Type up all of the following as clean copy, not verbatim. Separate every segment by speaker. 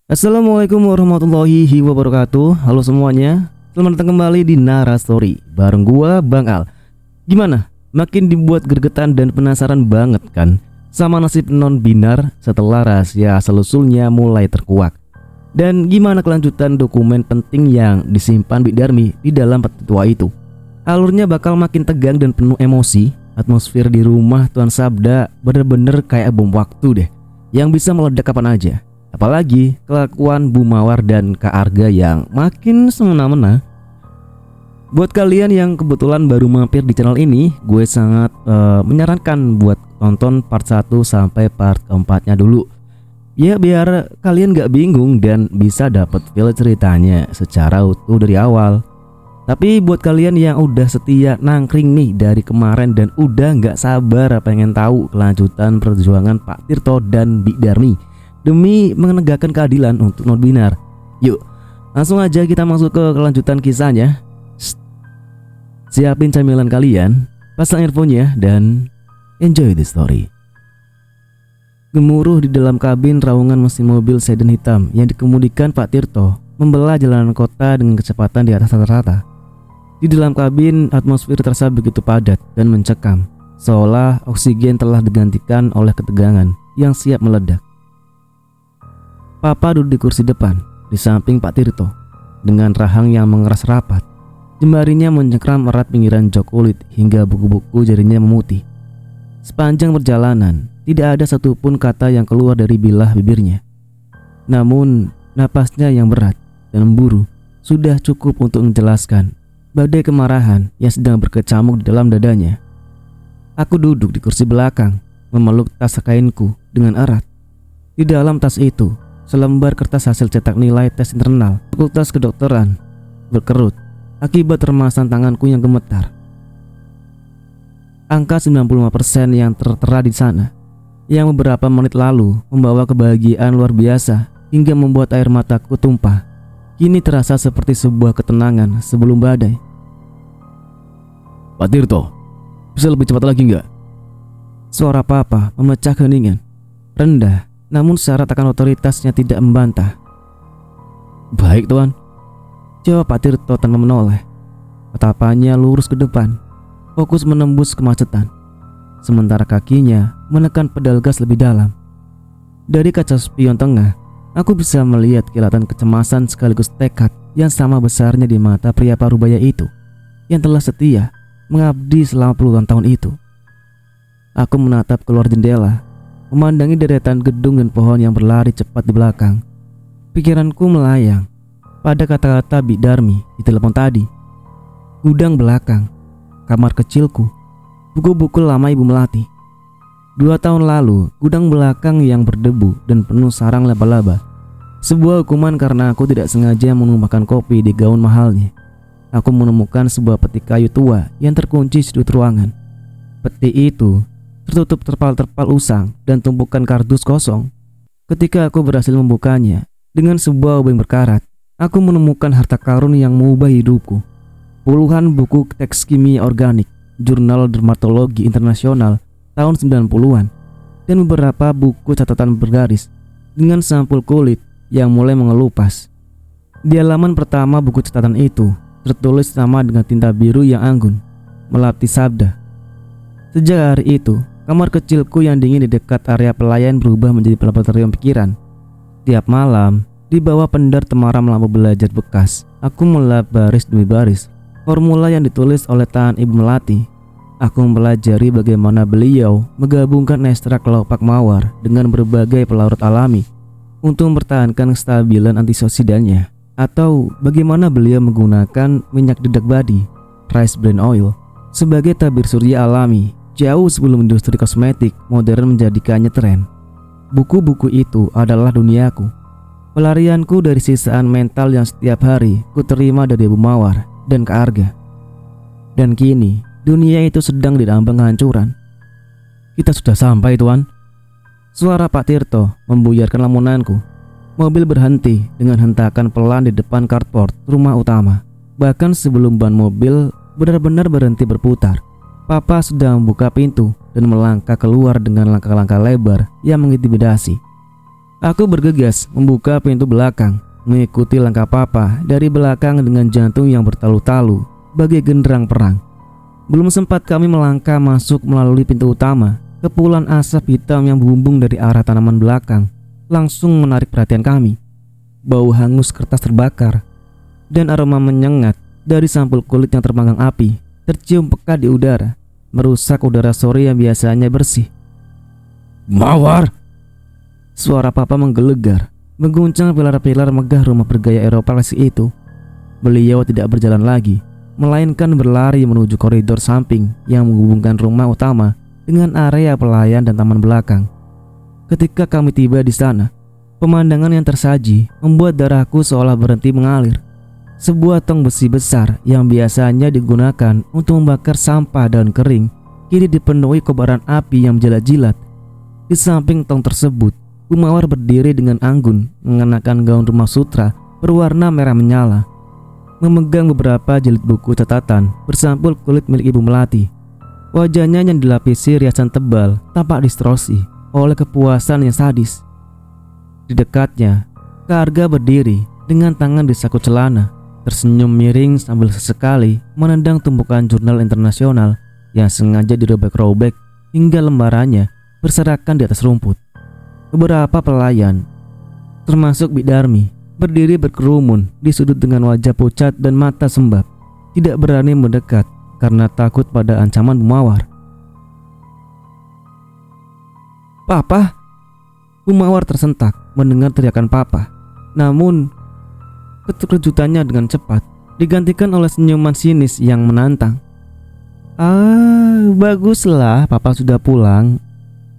Speaker 1: Assalamualaikum warahmatullahi wabarakatuh. Halo semuanya, selamat datang kembali di Nara Story bareng gua Bang Al. Gimana? Makin dibuat gregetan dan penasaran banget kan sama nasib non binar setelah rahasia asal-usulnya mulai terkuak. Dan gimana kelanjutan dokumen penting yang disimpan Bik Darmi di dalam peti tua itu? Alurnya bakal makin tegang dan penuh emosi. Atmosfer di rumah Tuan Sabda bener-bener kayak bom waktu deh, yang bisa meledak kapan aja. Apalagi kelakuan Bu Mawar dan Kak Arga yang makin semena-mena. Buat kalian yang kebetulan baru mampir di channel ini, gue sangat menyarankan buat tonton part 1 sampai part keempatnya dulu. Ya biar kalian gak bingung dan bisa dapet feel ceritanya secara utuh dari awal. Tapi buat kalian yang udah setia nangkring nih dari kemarin dan udah gak sabar pengen tahu kelanjutan perjuangan Pak Tirto dan Bik Darmi demi menegakkan keadilan untuk non-binar, yuk langsung aja kita masuk ke kelanjutan kisahnya. Siapin camilan kalian, pasang earphone-nya, dan enjoy the story. Gemuruh di dalam kabin raungan mesin mobil sedan hitam yang dikemudikan Pak Tirto membelah jalanan kota dengan kecepatan di atas rata-rata. Di dalam kabin atmosfer terasa begitu padat dan mencekam, seolah oksigen telah digantikan oleh ketegangan yang siap meledak. Papa duduk di kursi depan, di samping Pak Tirto, dengan rahang yang mengeras rapat. Jemarinya mencengkram erat pinggiran jok kulit hingga buku-buku jarinya memutih. Sepanjang perjalanan, tidak ada satupun kata yang keluar dari bilah bibirnya. Namun, napasnya yang berat dan memburu sudah cukup untuk menjelaskan badai kemarahan yang sedang berkecamuk di dalam dadanya. Aku duduk di kursi belakang, memeluk tas kainku dengan erat. Di dalam tas itu, selembar kertas hasil cetak nilai tes internal Fakultas Kedokteran berkerut akibat remasan tanganku yang gemetar. Angka 95% yang tertera di sana, yang beberapa menit lalu membawa kebahagiaan luar biasa hingga membuat air mataku tumpah, kini terasa seperti sebuah ketenangan sebelum badai.
Speaker 2: Pak Tirto, bisa lebih cepat lagi nggak?
Speaker 1: Suara Papa memecah keheningan, rendah namun syarat akan otoritasnya tidak membantah.
Speaker 2: Baik Tuan,
Speaker 1: jawab Pak Tirto tanpa menoleh. Tatapannya lurus ke depan, fokus menembus kemacetan, sementara kakinya menekan pedal gas lebih dalam. Dari kaca spion tengah, aku bisa melihat kilatan kecemasan sekaligus tekad yang sama besarnya di mata pria parubaya itu, yang telah setia mengabdi selama puluhan tahun itu. Aku menatap keluar jendela, memandangi deretan gedung dan pohon yang berlari cepat di belakang. Pikiranku melayang pada kata-kata Bik Darmi di telepon tadi. Gudang belakang, kamar kecilku, buku-buku lama Ibu Melati. 2 tahun lalu, gudang belakang yang berdebu dan penuh sarang laba-laba. Sebuah hukuman karena aku tidak sengaja menumpahkan kopi di gaun mahalnya. Aku menemukan sebuah peti kayu tua yang terkunci di sudut ruangan. Peti itu tertutup terpal-terpal usang dan tumpukan kardus kosong. Ketika aku berhasil membukanya dengan sebuah obeng berkarat, aku menemukan harta karun yang mengubah hidupku. Puluhan buku teks kimia organik, jurnal dermatologi internasional tahun 90-an, dan beberapa buku catatan bergaris dengan sampul kulit yang mulai mengelupas. Di halaman pertama buku catatan itu tertulis nama dengan tinta biru yang anggun, Melati Sabda. Sejak hari itu, kamar kecilku yang dingin di dekat area pelayan berubah menjadi laboratorium pikiran. Tiap malam, di bawah pendar temaram lampu belajar bekas, aku melap baris demi baris formula yang ditulis oleh tangan Ibu Melati. Aku mempelajari bagaimana beliau menggabungkan ekstrak kelopak mawar dengan berbagai pelarut alami untuk mempertahankan kestabilan antioksidannya, atau bagaimana beliau menggunakan minyak dedak badi, rice bran oil, sebagai tabir surya alami jauh sebelum industri kosmetik modern menjadikannya tren. Buku-buku itu adalah duniaku, pelarianku dari sisaan mental yang setiap hari ku terima dari Ibu Mawar dan Kak Arga. Dan kini dunia itu sedang dilambang kehancuran.
Speaker 2: Kita sudah sampai Tuan.
Speaker 1: Suara Pak Tirto membuyarkan lamunanku. Mobil berhenti dengan hentakan pelan di depan carport rumah utama. Bahkan sebelum ban mobil benar-benar berhenti berputar, Papa sudah membuka pintu dan melangkah keluar dengan langkah-langkah lebar yang mengintimidasi. Aku bergegas membuka pintu belakang, mengikuti langkah papa dari belakang dengan jantung yang bertalu-talu bagai genderang perang. Belum sempat kami melangkah masuk melalui pintu utama, kepulan asap hitam yang bumbung dari arah tanaman belakang langsung menarik perhatian kami. Bau hangus kertas terbakar dan aroma menyengat dari sampul kulit yang terpanggang api tercium pekat di udara, merusak udara sore yang biasanya bersih.
Speaker 2: Mawar!
Speaker 1: Suara papa menggelegar, mengguncang pilar-pilar megah rumah bergaya Eropa klasik itu. Beliau tidak berjalan lagi, melainkan berlari menuju koridor samping yang menghubungkan rumah utama dengan area pelayan dan taman belakang. Ketika kami tiba di sana, pemandangan yang tersaji membuat darahku seolah berhenti mengalir. Sebuah tong besi besar yang biasanya digunakan untuk membakar sampah daun kering kini dipenuhi kobaran api yang menjilat-jilat. Di samping tong tersebut, Bu Mawar berdiri dengan anggun, mengenakan gaun rumah sutra berwarna merah menyala, memegang beberapa jilid buku catatan bersampul kulit milik Ibu Melati. Wajahnya yang dilapisi riasan tebal tampak distorsi oleh kepuasan yang sadis. Di dekatnya, Karga berdiri dengan tangan di saku celana, tersenyum miring sambil sesekali menendang tumpukan jurnal internasional yang sengaja dirobek-robek hingga lembarannya berserakan di atas rumput. Beberapa pelayan, termasuk Bidarmi, berdiri berkerumun di sudut dengan wajah pucat dan mata sembab, tidak berani mendekat karena takut pada ancaman Bu Mawar. "Papa!" Bu Mawar tersentak mendengar teriakan papa. Namun keterkejutannya dengan cepat digantikan oleh senyuman sinis yang menantang. Baguslah papa sudah pulang.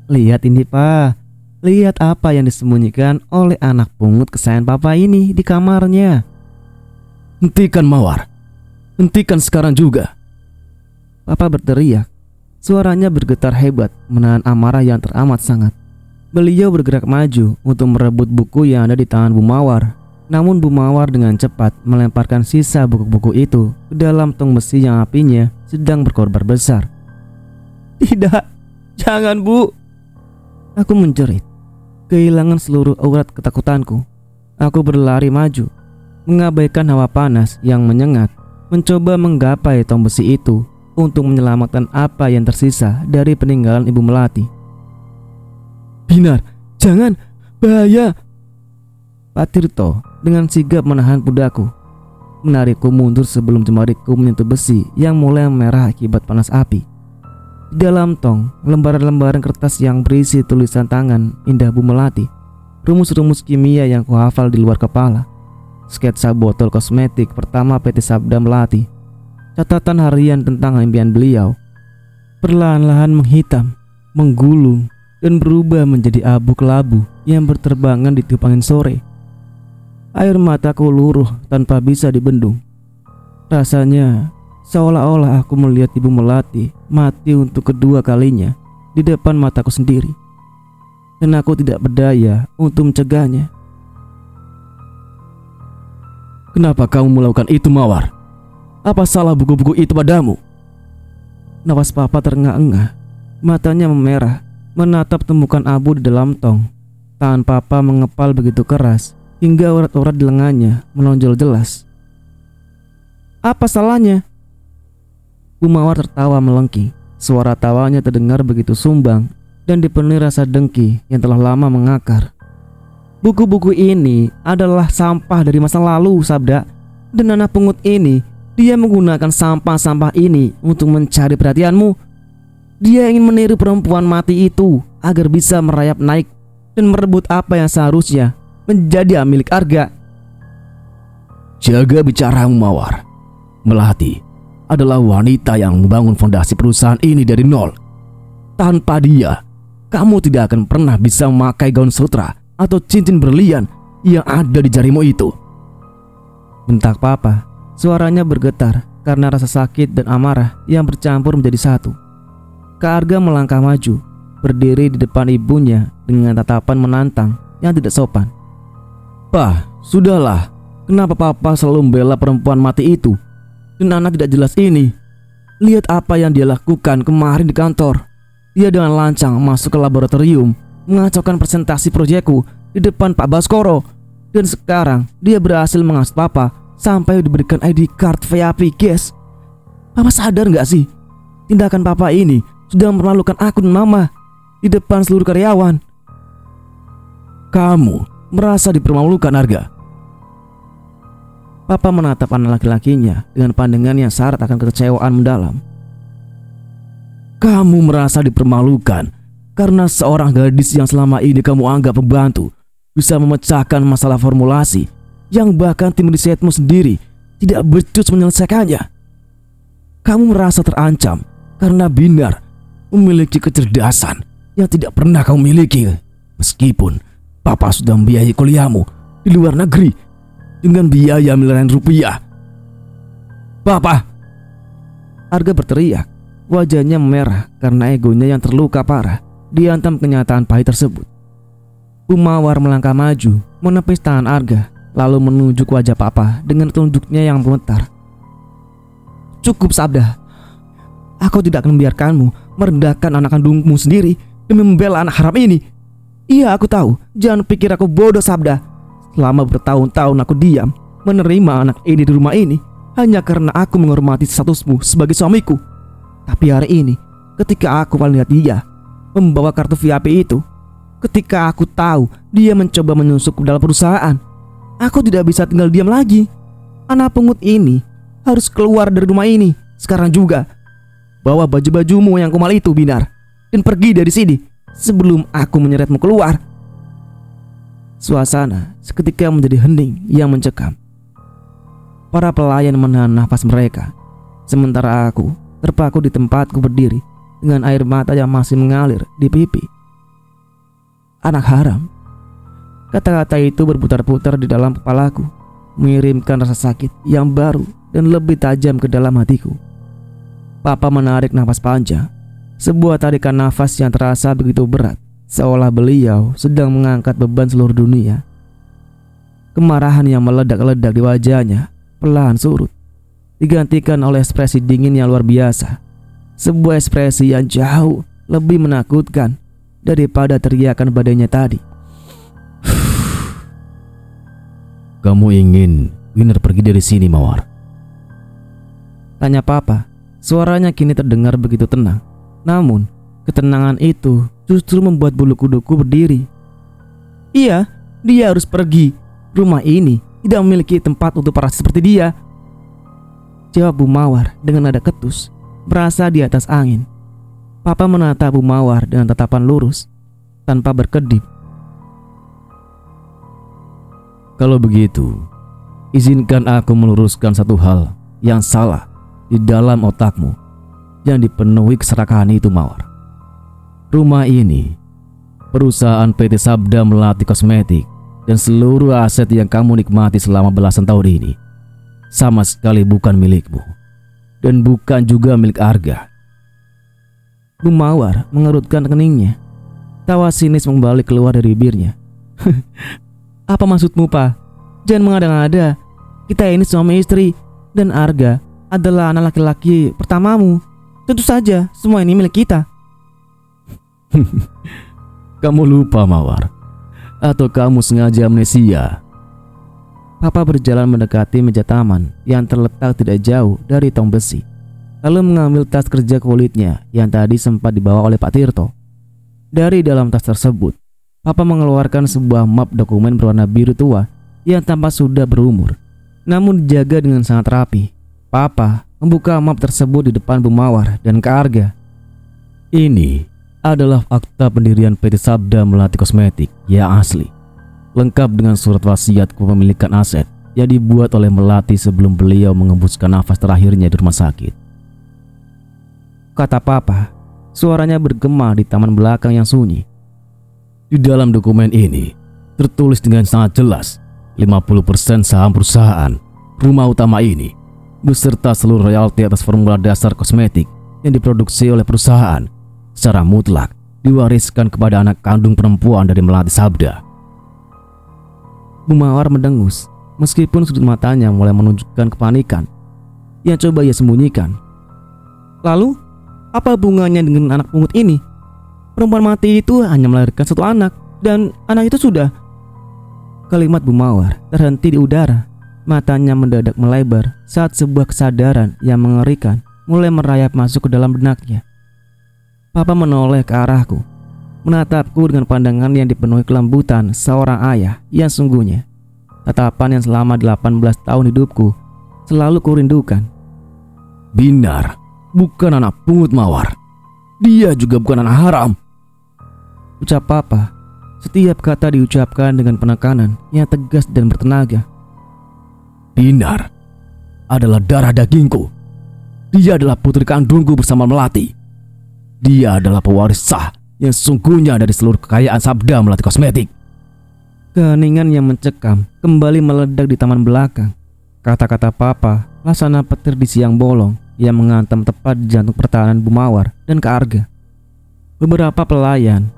Speaker 1: Lihat ini, Pak. Lihat apa yang disembunyikan oleh anak pungut kesayangan papa ini di kamarnya."
Speaker 2: Hentikan Mawar, hentikan sekarang juga.
Speaker 1: Papa berteriak. Suaranya bergetar hebat, menahan amarah yang teramat sangat. Beliau bergerak maju untuk merebut buku yang ada di tangan Bu Mawar. Namun Bu Mawar dengan cepat melemparkan sisa buku-buku itu ke dalam tong besi yang apinya sedang berkobar besar. "Tidak, jangan Bu!" Aku menjerit, kehilangan seluruh aurat ketakutanku. Aku berlari maju, mengabaikan hawa panas yang menyengat, mencoba menggapai tong besi itu untuk menyelamatkan apa yang tersisa dari peninggalan Ibu Melati. "Binar, jangan, bahaya!" Pak Tirto dengan sigap menahan pundaku, menarikku mundur sebelum jemariku menyentuh besi yang mulai merah akibat panas api. Di dalam tong, lembaran-lembaran kertas yang berisi tulisan tangan Indah Bu Melati, rumus-rumus kimia yang kuhafal di luar kepala, sketsa botol kosmetik pertama PT Sabda Melati, catatan harian tentang impian beliau, perlahan-lahan menghitam, menggulung, dan berubah menjadi abu kelabu yang berterbangan di tiup angin sore. Air mataku luruh tanpa bisa dibendung. Rasanya seolah-olah aku melihat Ibu Melati mati untuk kedua kalinya di depan mataku sendiri, dan aku tidak berdaya untuk mencegahnya.
Speaker 2: Kenapa kamu melakukan itu Mawar? Apa salah buku-buku itu padamu?
Speaker 1: Napas papa terengah-engah, matanya memerah, menatap tumpukan abu di dalam tong. Tangan papa mengepal begitu keras hingga urat-urat di lengannya menonjol jelas. "Apa salahnya?" Bu Mawar tertawa melengking. Suara tawanya terdengar begitu sumbang dan dipenuhi rasa dengki yang telah lama mengakar. "Buku-buku ini adalah sampah dari masa lalu, Sabda. Dan anak pungut ini, dia menggunakan sampah-sampah ini untuk mencari perhatianmu. Dia ingin meniru perempuan mati itu agar bisa merayap naik dan merebut apa yang seharusnya menjadi milik Arga."
Speaker 2: "Jaga bicaramu Mawar. Melati adalah wanita yang membangun fondasi perusahaan ini dari nol. Tanpa dia, kamu tidak akan pernah bisa memakai gaun sutra atau cincin berlian yang ada di jarimu itu."
Speaker 1: Bentak papa. Suaranya bergetar karena rasa sakit dan amarah yang bercampur menjadi satu. Kak Arga melangkah maju, berdiri di depan ibunya dengan tatapan menantang yang tidak sopan.
Speaker 2: "Pak, sudahlah. Kenapa papa selalu membela perempuan mati itu? Dan anak tidak jelas ini. Lihat apa yang dia lakukan kemarin di kantor. Dia dengan lancang masuk ke laboratorium, mengacaukan presentasi proyekku
Speaker 1: di depan Pak Baskoro. Dan sekarang dia berhasil menghasut Papa sampai diberikan ID card VIP, guys. Papa sadar gak sih? Tindakan Papa ini sudah mempermalukan aku dan Mama di depan seluruh karyawan.
Speaker 2: Kamu merasa dipermalukan, Arga?
Speaker 1: Papa menatap anak laki-lakinya dengan pandangan yang syarat akan kekecewaan mendalam.
Speaker 2: Kamu merasa dipermalukan karena seorang gadis yang selama ini kamu anggap pembantu bisa memecahkan masalah formulasi yang bahkan tim risetmu sendiri tidak becus menyelesaikannya. Kamu merasa terancam karena Binar memiliki kecerdasan yang tidak pernah kamu miliki. Meskipun Papa sudah membiayai kuliahmu di luar negeri dengan biaya miliaran rupiah. Papa!
Speaker 1: Arga berteriak, wajahnya memerah karena egonya yang terluka parah dihantam kenyataan pahit tersebut. Bu Mawar melangkah maju, menepis tangan Arga, lalu menunjuk wajah Papa dengan telunjuknya yang gemetar. Cukup, Sabda. Aku tidak akan membiarkanmu merendahkan anak kandungmu sendiri demi membela anak haram ini. Iya, aku tahu. Jangan pikir aku bodoh, Sabda. Selama bertahun-tahun aku diam menerima anak ini di rumah ini hanya karena aku menghormati statusmu sebagai suamiku. Tapi hari ini, ketika aku melihat dia membawa kartu VIP itu, ketika aku tahu dia mencoba menyusup ke dalam perusahaan, aku tidak bisa tinggal diam lagi. Anak pungut ini harus keluar dari rumah ini sekarang juga. Bawa baju-bajumu yang kumal itu, Binar, dan pergi dari sini sebelum aku menyeretmu keluar. Suasana seketika menjadi hening yang mencekam. Para pelayan menahan nafas mereka, sementara aku terpaku di tempatku berdiri dengan air mata yang masih mengalir di pipi. Anak haram. Kata-kata itu berputar-putar di dalam kepalaku, mengirimkan rasa sakit yang baru dan lebih tajam ke dalam hatiku. Papa menarik nafas panjang, sebuah tarikan nafas yang terasa begitu berat, seolah beliau sedang mengangkat beban seluruh dunia. Kemarahan yang meledak-ledak di wajahnya perlahan surut, digantikan oleh ekspresi dingin yang luar biasa. Sebuah ekspresi yang jauh lebih menakutkan daripada teriakan badannya tadi.
Speaker 2: Kamu ingin Binar pergi dari sini, Mawar?
Speaker 1: Tanya Papa. Suaranya kini terdengar begitu tenang. Namun, ketenangan itu justru membuat bulu kuduku berdiri. Iya, dia harus pergi. Rumah ini tidak memiliki tempat untuk para seperti dia. Jawab Bu Mawar dengan nada ketus, berasa di atas angin. Papa menatap Bu Mawar dengan tatapan lurus, tanpa berkedip.
Speaker 2: Kalau begitu, izinkan aku meluruskan satu hal yang salah di dalam otakmu yang dipenuhi keserakahan itu, Mawar. Rumah ini, perusahaan PT Sabda Melati Kosmetik, dan seluruh aset yang kamu nikmati selama belasan tahun ini sama sekali bukan milikmu dan bukan juga milik Arga.
Speaker 1: Bu Mawar mengerutkan keningnya. Tawa sinis kembali keluar dari bibirnya. Apa maksudmu, Pak? Jangan mengada-ngada. Kita ini suami istri dan Arga adalah anak laki-laki pertamamu. Tentu saja semua ini milik kita.
Speaker 2: Kamu lupa, Mawar? Atau kamu sengaja amnesia?
Speaker 1: Papa berjalan mendekati meja taman yang terletak tidak jauh dari tong besi, lalu mengambil tas kerja kulitnya yang tadi sempat dibawa oleh Pak Tirto. Dari dalam tas tersebut, Papa mengeluarkan sebuah map dokumen berwarna biru tua yang tampak sudah berumur, namun dijaga dengan sangat rapi. Papa membuka map tersebut di depan Bu Mawar dan Kak Arga.
Speaker 2: Ini adalah akta pendirian PT Sabda Melati Kosmetik yang asli, lengkap dengan surat wasiat kepemilikan aset yang dibuat oleh Melati sebelum beliau mengembuskan nafas terakhirnya di rumah sakit.
Speaker 1: Kata Papa, suaranya bergema di taman belakang yang sunyi.
Speaker 2: Di dalam dokumen ini tertulis dengan sangat jelas 50% saham perusahaan rumah utama ini beserta seluruh royalti atas formula dasar kosmetik yang diproduksi oleh perusahaan secara mutlak diwariskan kepada anak kandung perempuan dari Melati Sabda.
Speaker 1: Bu Mawar mendengus, meskipun sudut matanya mulai menunjukkan kepanikan yang coba ia sembunyikan. Lalu, apa hubungannya dengan anak pungut ini? Perempuan mati itu hanya melahirkan satu anak, dan anak itu sudah Kalimat Bu Mawar terhenti di udara. Matanya mendadak melebar saat sebuah kesadaran yang mengerikan mulai merayap masuk ke dalam benaknya. Papa menoleh ke arahku, menatapku dengan pandangan yang dipenuhi kelembutan seorang ayah yang sungguhnya. Tatapan yang selama 18 tahun hidupku selalu kurindukan.
Speaker 2: Binar bukan anak pungut, Mawar. Dia juga bukan anak haram.
Speaker 1: Ucap Papa. Setiap kata diucapkan dengan penekanan yang tegas dan bertenaga.
Speaker 2: Binar adalah darah dagingku. Dia adalah putri kandungku bersama Melati. Dia adalah pewaris sah yang sesungguhnya dari seluruh kekayaan Sabda Melati Kosmetik.
Speaker 1: Keheningan yang mencekam kembali meledak di taman belakang. Kata-kata Papa laksana petir di siang bolong yang menghantam tepat di jantung pertahanan Bu Mawar dan Kak Arga. Beberapa pelayan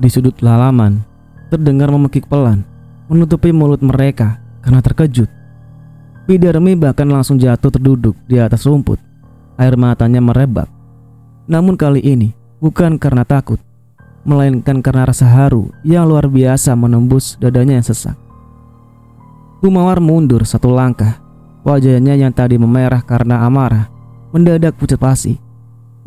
Speaker 1: di sudut halaman terdengar memekik pelan, menutupi mulut mereka karena terkejut. Bidarmi bahkan langsung jatuh terduduk di atas rumput. Air matanya merebak. Namun kali ini bukan karena takut, melainkan karena rasa haru yang luar biasa menembus dadanya yang sesak. Bu Mawar mundur satu langkah. Wajahnya yang tadi memerah karena amarah mendadak pucat pasi,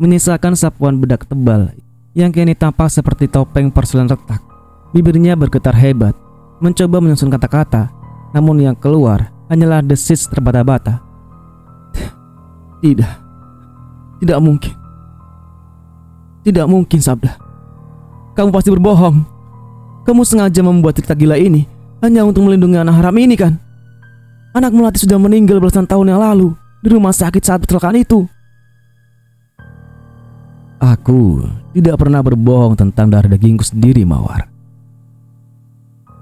Speaker 1: menyisakan sapuan bedak tebal yang kini tampak seperti topeng porselen retak. Bibirnya bergetar hebat, mencoba menyusun kata-kata, namun yang keluar hanyalah desis terbata-bata. Tidak mungkin. Tidak mungkin, Sabda. Kamu pasti berbohong. Kamu sengaja membuat cerita gila ini hanya untuk melindungi anak haram ini, kan? Anak Melati sudah meninggal belasan tahun yang lalu di rumah sakit saat kecelakaan itu.
Speaker 2: Aku tidak pernah berbohong tentang darah dagingku sendiri, Mawar.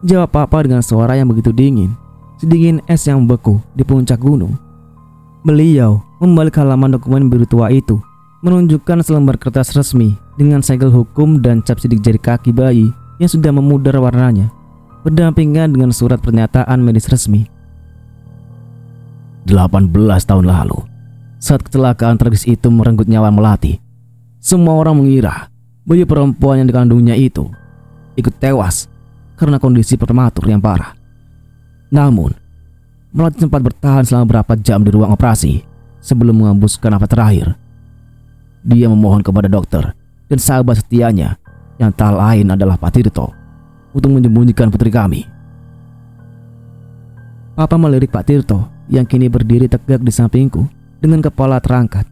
Speaker 1: Jawab Papa dengan suara yang begitu dingin, sedingin es yang beku di puncak gunung. Beliau membalik halaman dokumen biru tua itu, menunjukkan selembar kertas resmi dengan segel hukum dan cap sidik jari kaki bayi yang sudah memudar warnanya, berdampingan dengan surat pernyataan medis resmi.
Speaker 2: 18 tahun lalu, saat kecelakaan tragis itu merenggut nyawa Melati, semua orang mengira bayi perempuan yang dikandungnya itu ikut tewas karena kondisi prematur yang parah. Namun, Melati sempat bertahan selama beberapa jam di ruang operasi sebelum mengembuskan nafas terakhir. Dia memohon kepada dokter dan sahabat setianya yang tak lain adalah Pak Tirto untuk menyembunyikan putri kami.
Speaker 1: Papa melirik Pak Tirto yang kini berdiri tegak di sampingku dengan kepala terangkat.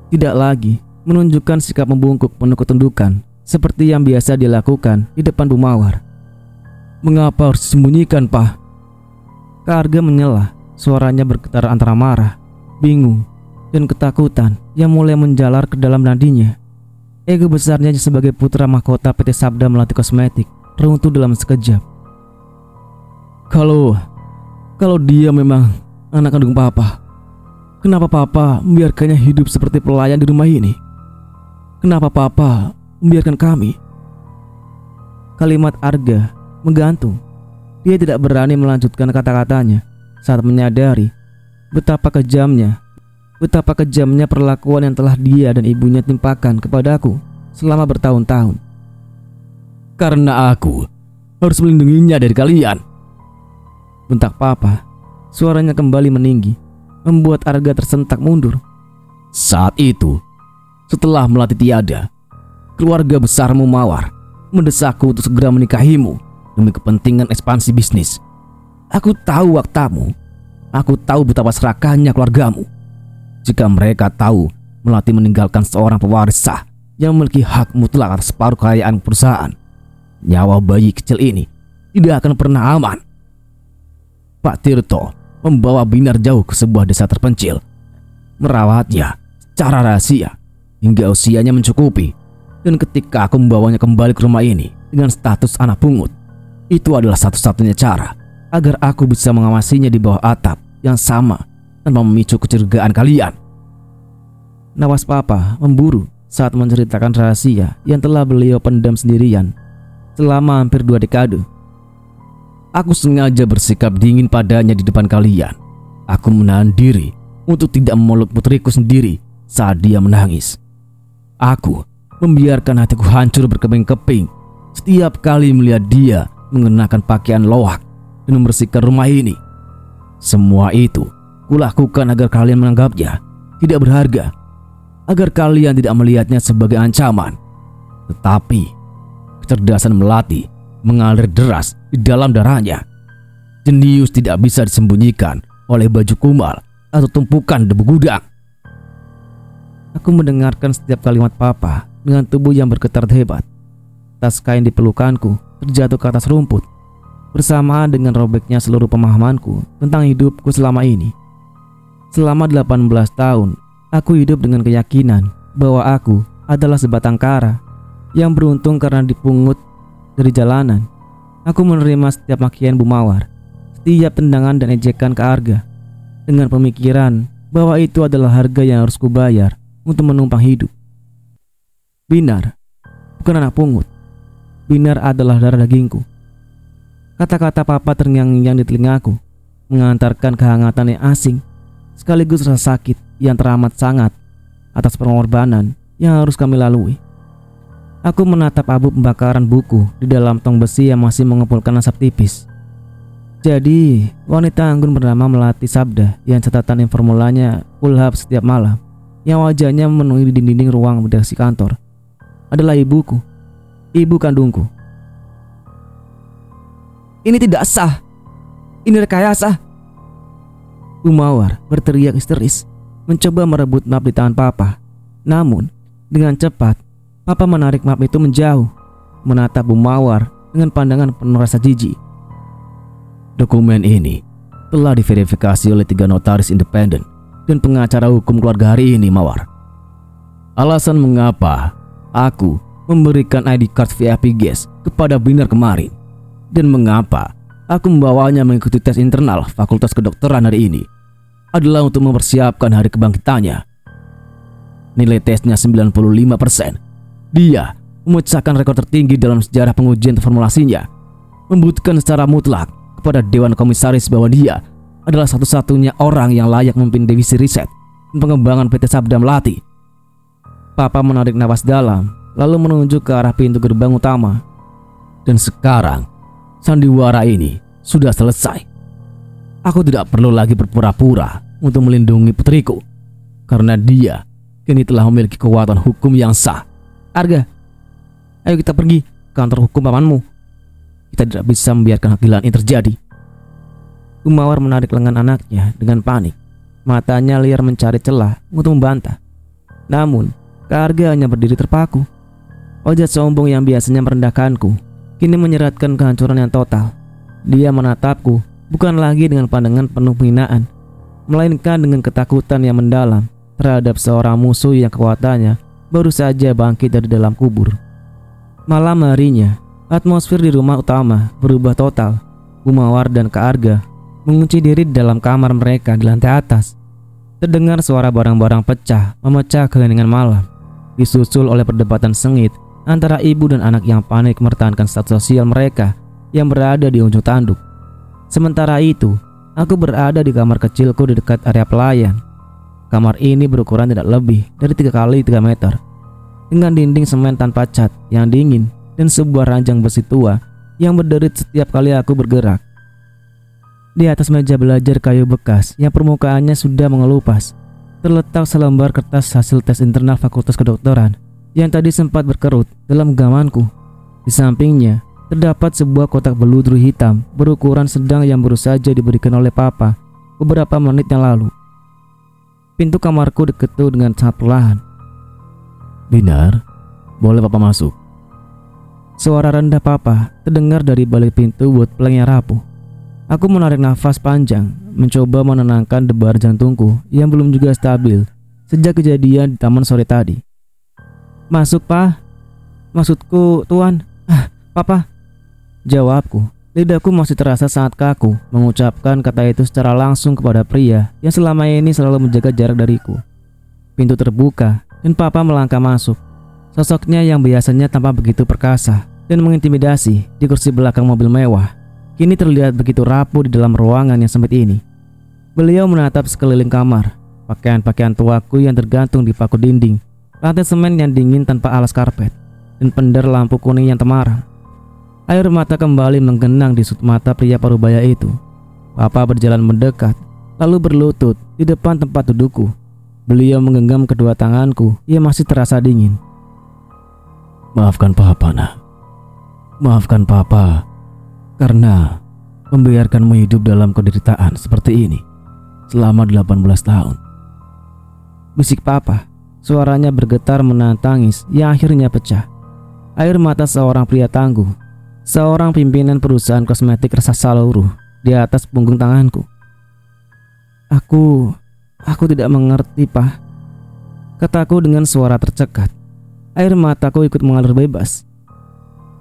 Speaker 1: Tidak lagi menunjukkan sikap membungkuk penuh ketundukan seperti yang biasa dilakukan di depan Bu Mawar.
Speaker 2: Mengapa harus disembunyikan, Pak?
Speaker 1: Kak Arga menyela, suaranya bergetar antara marah, bingung, dan ketakutan yang mulai menjalar ke dalam nadinya. Ego besarnya sebagai putra mahkota PT Sabda Melati Kosmetik runtuh dalam sekejap.
Speaker 2: Kalau dia memang anak kandung Papa, kenapa Papa membiarkannya hidup seperti pelayan di rumah ini? Kenapa Papa membiarkan kami?
Speaker 1: Kalimat Arga menggantung. Dia tidak berani melanjutkan kata-katanya saat menyadari betapa kejamnya perlakuan yang telah dia dan ibunya timpakan kepadaku selama bertahun-tahun.
Speaker 2: Karena aku harus melindunginya dari kalian,
Speaker 1: bentak Papa. Suaranya kembali meninggi, membuat Arga tersentak mundur.
Speaker 2: Saat itu, setelah Melati tiada, keluarga besarmu Mawar mendesakku untuk segera menikahimu demi kepentingan ekspansi bisnis. Aku tahu waktamu. Aku tahu betapa serakahnya keluargamu. Jika mereka tahu Melati meninggalkan seorang pewaris sah yang memiliki hak mutlak atas separuh kekayaan perusahaan, nyawa bayi kecil ini tidak akan pernah aman. Pak Tirto membawa Binar jauh ke sebuah desa terpencil, merawatnya secara rahasia hingga usianya mencukupi. Dan ketika aku membawanya kembali ke rumah ini dengan status anak pungut, itu adalah satu-satunya cara agar aku bisa mengawasinya di bawah atap yang sama tanpa memicu kecurigaan kalian.
Speaker 1: Napas Papa memburu saat menceritakan rahasia yang telah beliau pendam sendirian selama hampir 2 dekade.
Speaker 2: Aku sengaja bersikap dingin padanya di depan kalian. Aku menahan diri untuk tidak memeluk putriku sendiri saat dia menangis. Aku membiarkan hatiku hancur berkeping-keping setiap kali melihat dia mengenakan pakaian loak dan membersihkan rumah ini. Semua itu kulakukan agar kalian menganggapnya tidak berharga, agar kalian tidak melihatnya sebagai ancaman. Tetapi kecerdasan Melati mengalir deras di dalam darahnya. Jenius tidak bisa disembunyikan oleh baju kumal atau tumpukan debu gudang.
Speaker 1: Aku mendengarkan setiap kalimat papa dengan tubuh yang bergetar hebat. Tas kain di pelukanku terjatuh ke atas rumput, bersamaan dengan robeknya seluruh pemahamanku tentang hidupku selama ini. Selama 18 tahun, aku hidup dengan keyakinan bahwa aku adalah sebatang kara yang beruntung karena dipungut dari jalanan. Aku menerima setiap makian Bu Mawar, setiap tendangan dan ejekan ke Arga, dengan pemikiran bahwa itu adalah harga yang harus kubayar untuk menumpang hidup. Binar bukan anak pungut. Binar adalah darah dagingku. Kata-kata papa terngiang-ngiang di telingaku, mengantarkan kehangatan yang asing, sekaligus rasa sakit yang teramat sangat atas pengorbanan yang harus kami lalui. Aku menatap abu pembakaran buku di dalam tong besi yang masih mengumpulkan asap tipis. Jadi, wanita anggun bernama Melati Sabda yang catatan formulanya kulhab setiap malam, yang wajahnya memenuhi dinding ruang redaksi kantor, adalah ibuku, ibu kandungku. Ini tidak sah. Ini rekayasa. Bu Mawar berteriak histeris, mencoba merebut map di tangan papa. Namun, dengan cepat, papa menarik map itu menjauh, menatap Bu Mawar dengan pandangan penuh rasa jijik.
Speaker 2: Dokumen ini telah diverifikasi oleh 3 notaris independen dan pengacara hukum keluarga hari ini, Mawar. Alasan mengapa aku memberikan ID card VIP guest kepada Binar kemarin, dan mengapa aku membawanya mengikuti tes internal Fakultas Kedokteran hari ini adalah untuk mempersiapkan hari kebangkitannya. Nilai tesnya 95%. Dia memecahkan rekor tertinggi dalam sejarah pengujian formulasinya, membuktikan secara mutlak kepada Dewan Komisaris bahwa dia adalah satu-satunya orang yang layak memimpin divisi riset dan pengembangan PT Sabda Melati. Papa menarik napas dalam, lalu menunjuk ke arah pintu gerbang utama. Dan sekarang, sandiwara ini sudah selesai. Aku tidak perlu lagi berpura-pura untuk melindungi putriku, karena dia kini telah memiliki kekuatan hukum yang sah.
Speaker 1: Arga, ayo kita pergi ke kantor hukum pamanmu. Kita tidak bisa membiarkan kegilaan ini terjadi. Bu Mawar menarik lengan anaknya dengan panik. Matanya liar mencari celah untuk membantah. Namun, Arga hanya berdiri terpaku. Wajah sombong yang biasanya merendahkanku kini menyeratkan kehancuran yang total. Dia menatapku bukan lagi dengan pandangan penuh penghinaan, melainkan dengan ketakutan yang mendalam terhadap seorang musuh yang kekuatannya baru saja bangkit dari dalam kubur. Malam harinya, atmosfer di rumah utama berubah total. Bu Mawar dan Kak Arga mengunci diri di dalam kamar mereka di lantai atas. Terdengar suara barang-barang pecah memecah keheningan malam, disusul oleh perdebatan sengit antara ibu dan anak yang panik mempertahankan status sosial mereka yang berada di ujung tanduk. Sementara itu, aku berada di kamar kecilku di dekat area pelayan. Kamar ini berukuran tidak lebih dari 3 kali 3 meter, dengan dinding semen tanpa cat yang dingin dan sebuah ranjang besi tua yang berderit setiap kali aku bergerak. Di atas meja belajar kayu bekas yang permukaannya sudah mengelupas, terletak selembar kertas hasil tes internal Fakultas Kedokteran yang tadi sempat berkerut dalam genggamanku. Di sampingnya terdapat sebuah kotak beludru hitam berukuran sedang yang baru saja diberikan oleh papa beberapa menit yang lalu. Pintu kamarku diketuk dengan sangat perlahan.
Speaker 2: Binar, boleh papa masuk?
Speaker 1: Suara rendah papa terdengar dari balik pintu wood plank yang rapuh. Aku menarik nafas panjang, mencoba menenangkan debar jantungku yang belum juga stabil sejak kejadian di taman sore tadi. Masuk, Pak. Maksudku, Tuan. Papa. Jawabku. Lidahku masih terasa sangat kaku mengucapkan kata itu secara langsung kepada pria yang selama ini selalu menjaga jarak dariku. Pintu terbuka dan papa melangkah masuk. Sosoknya yang biasanya tampak begitu perkasa dan mengintimidasi di kursi belakang mobil mewah kini terlihat begitu rapuh di dalam ruangan yang sempit ini. Beliau menatap sekeliling kamar. Pakaian-pakaian tuaku yang tergantung di paku dinding, lantai semen yang dingin tanpa alas karpet, dan pendar lampu kuning yang temaram. Air mata kembali menggenang di sudut mata pria parubaya itu. Papa berjalan mendekat, lalu berlutut di depan tempat dudukku. Beliau menggenggam kedua tanganku yang masih terasa dingin.
Speaker 2: Maafkan Papa, nak. Maafkan Papa karena membiarkanmu hidup dalam penderitaan seperti ini selama 18 tahun.
Speaker 1: Bisik Papa, suaranya bergetar menahan tangis yang akhirnya pecah. Air mata seorang pria tangguh, seorang pimpinan perusahaan kosmetik raksasa luruh di atas punggung tanganku. Aku tidak mengerti, Pak, kataku dengan suara tercekat. Air mataku ikut mengalir bebas.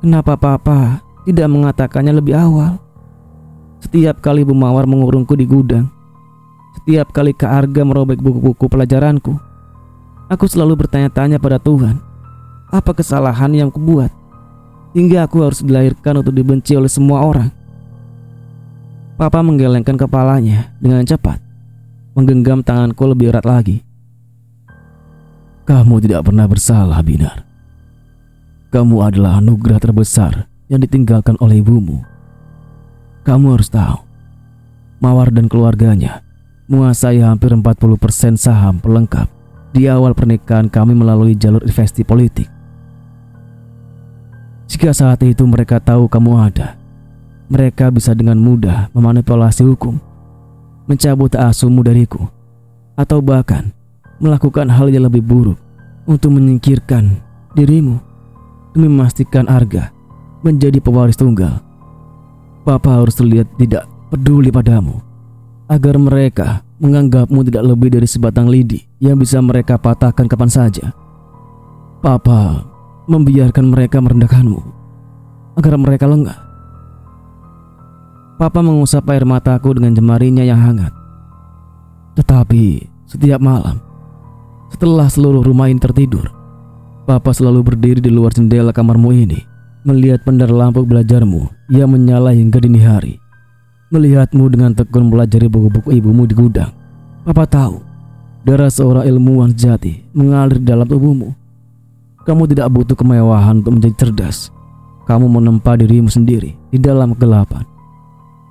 Speaker 1: Kenapa Papa tidak mengatakannya lebih awal? Setiap kali Bu Mawar mengurungku di gudang, setiap kali Kak Arga merobek buku-buku pelajaranku, aku selalu bertanya-tanya pada Tuhan, apa kesalahan yang kubuat hingga aku harus dilahirkan untuk dibenci oleh semua orang? Papa menggelengkan kepalanya dengan cepat, menggenggam tanganku lebih erat lagi.
Speaker 2: Kamu tidak pernah bersalah, Binar. Kamu adalah anugerah terbesar yang ditinggalkan oleh ibumu. Kamu harus tahu, Mawar dan keluarganya menguasai hampir 40% saham pelengkap di awal pernikahan kami melalui jalur investasi politik. Jika saat itu mereka tahu kamu ada, mereka bisa dengan mudah memanipulasi hukum, mencabut asuhmu dariku, atau bahkan melakukan hal yang lebih buruk untuk menyingkirkan dirimu demi memastikan Arga menjadi pewaris tunggal. Papa harus terlihat tidak peduli padamu agar mereka menganggapmu tidak lebih dari sebatang lidi yang bisa mereka patahkan kapan saja. Papa membiarkan mereka merendahkanmu agar mereka lengah.
Speaker 1: Papa mengusap air mataku dengan jemarinya yang hangat.
Speaker 2: Tetapi setiap malam setelah seluruh rumah ini tertidur, Papa selalu berdiri di luar jendela kamarmu ini, melihat pendar lampu belajarmu yang menyala hingga dini hari. Melihatmu dengan tekun pelajari buku-buku ibumu di gudang. Papa tahu darah seorang ilmuwan sejati mengalir dalam tubuhmu. Kamu tidak butuh kemewahan untuk menjadi cerdas. Kamu menempa dirimu sendiri di dalam kegelapan.